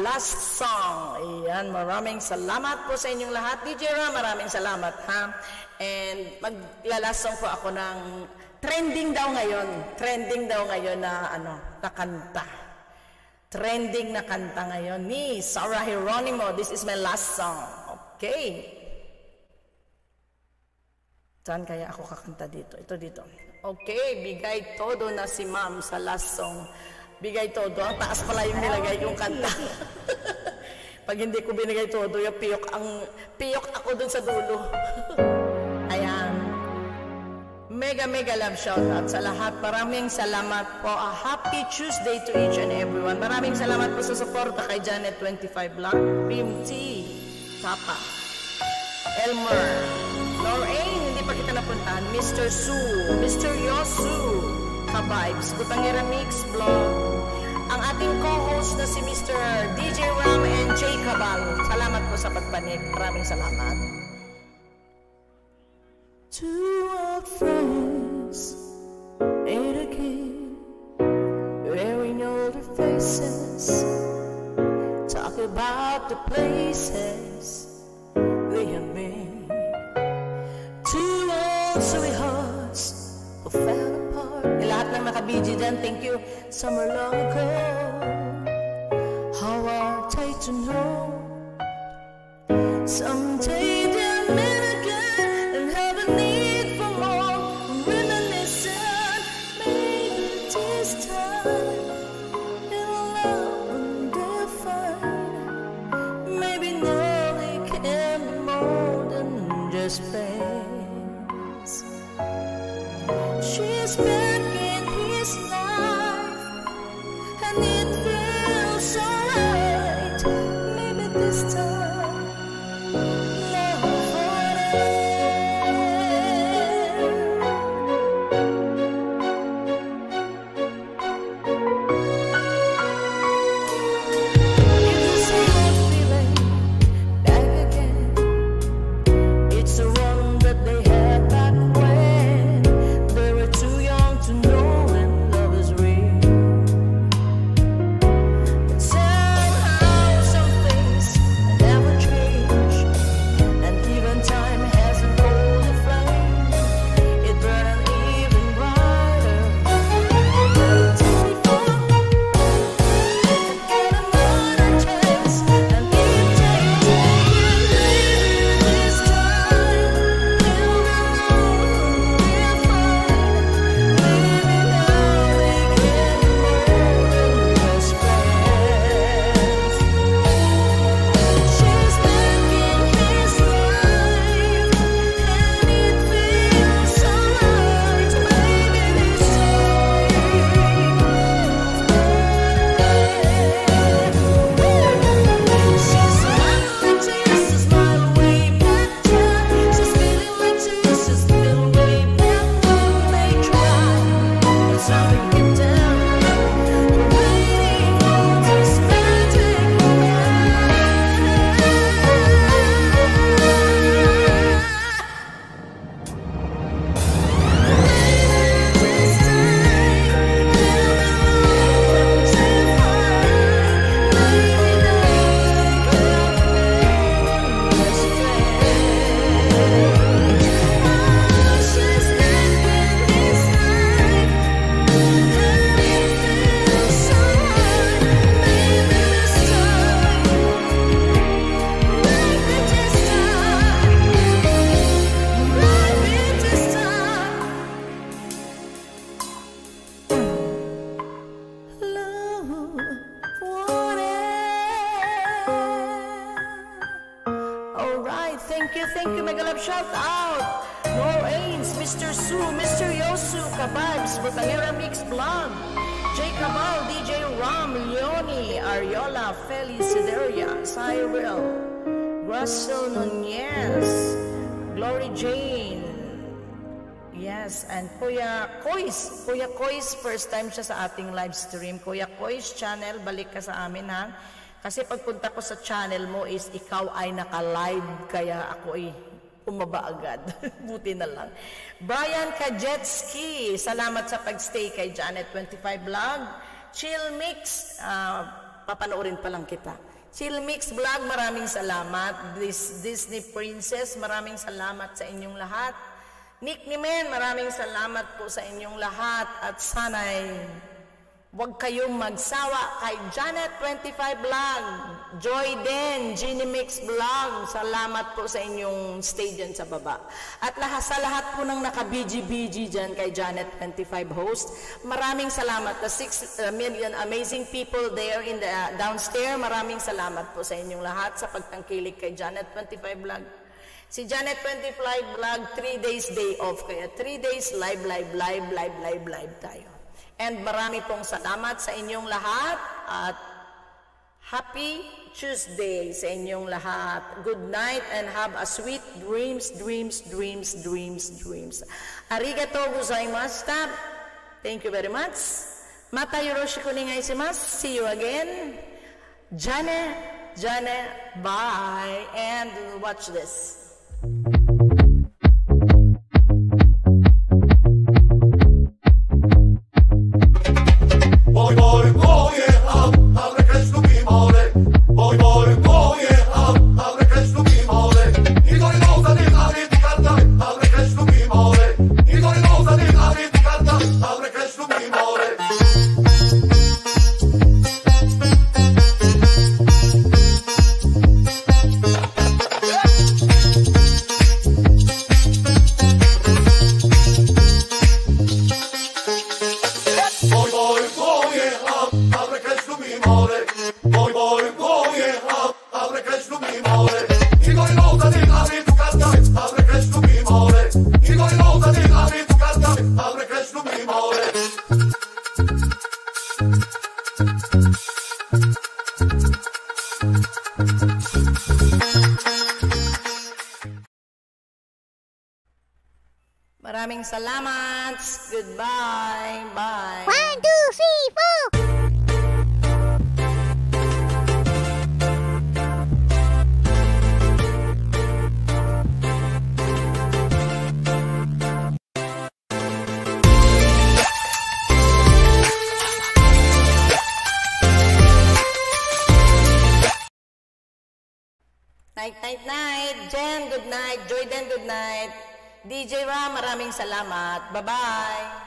last song. Ayan, maraming salamat po sa inyong lahat. DJ Ram, maraming salamat ha. And maglalast song po ako ng trending daw ngayon na na kanta. Trending na kanta ngayon ni Sarah Geronimo. This is my last song. Okay. Saan kaya ako kakanta dito? Ito dito. Okay, bigay todo na si ma'am sa last song. Bigay todo. Ang taas pala yung nilagay yung kanta. Pag hindi ko binigay todo, yung piyok ako dun sa dulo. Ayan. Mega love shout out sa lahat. Maraming salamat po. A happy Tuesday to each and everyone. Maraming salamat po sa suporta kay Janet 25 Vlog, Pim T, Papa, Elmer, Lorraine, hindi pa kita napuntahan, Mr. Sue, Mr. Yosu, Ka-Vibes, Butangera Mix Vlog, ang ating co-host na si Mr. DJ Ram and Jay Cabal. Salamat po sa pagpanig. Maraming salamat. Two old friends meet again, wearing older faces, talk about the places they have been. Two old sweethearts who fell apart. Lahat ng naka-BG dyan, thank you. Summer long ago, how I'd take to know someday they'll meet again and have a need for more reminiscence. Maybe this time it'll love and they'll find. Maybe now they can be more than just friends. She's back in his life and it feels so right. Maybe this time love forever. If you see that feeling back again, it's the one that they had back when they were too young to know when love is real. But somehow some things never change, and even time hasn't cooled the flame. It burned even brighter. Get another chance and keep taking this time. We'll find. Maybe now we can be more than just friends. She's back in his life and it feels so right. Maybe this she's smiling like Jesus, smile way back then. She's feeling like Jesus, feel way back when they tried. But something kept telling her, waiting for this magic moment. Alright, thank you, mega love shout out. Lorraines, Mr. Sue, Mr. Yosu, Ka-Vibes, Butangera Mix Vlog, Jay Cabal, DJ Ram, Leonie, Ariola, Feliz Sideria, Cyril, Russell Nunez, Glory Jane, yes, and Kuya Kois, first time siya sa ating live stream. Kuya Kois channel, balik ka sa amin ha. Kasi pagpunta ko sa channel mo is ikaw ay naka-live, kaya ako ay umaba agad. Buti na lang. Brian Kajetski, salamat sa pagstay kay Janet 25 Vlog. Chill Mix, papanoorin pa lang kita. Chill Mix Vlog, maraming salamat. Disney Princess, maraming salamat sa inyong lahat. Nick Nimen, maraming salamat po sa inyong lahat. At sana'y huwag kayong magsawa kay Janet25 Vlog, Joy Den, Genie Mix Vlog. Salamat po sa inyong stay dyan sa baba. At sa lahat po ng naka-BG dyan kay Janet25 host, maraming salamat. The 6 million amazing people there in the downstairs, maraming salamat po sa inyong lahat sa pagtangkilik kay Janet25 Vlog. Si Janet25 Vlog, 3 days day off. Kaya 3 days live tayo. And marami pong salamat sa inyong lahat at happy Tuesday sa inyong lahat. Good night and have a sweet dreams. Arigatou gozaimashita. Thank you very much. Mata yoroshiku onegaishimasu. See you again. Jane, bye. And watch this. Maraming salamat. Goodbye. Bye. 1, 2, 3, 4. Night. Jen, good night. Joy Den, good night. DJ Ram, maraming salamat. Bye-bye.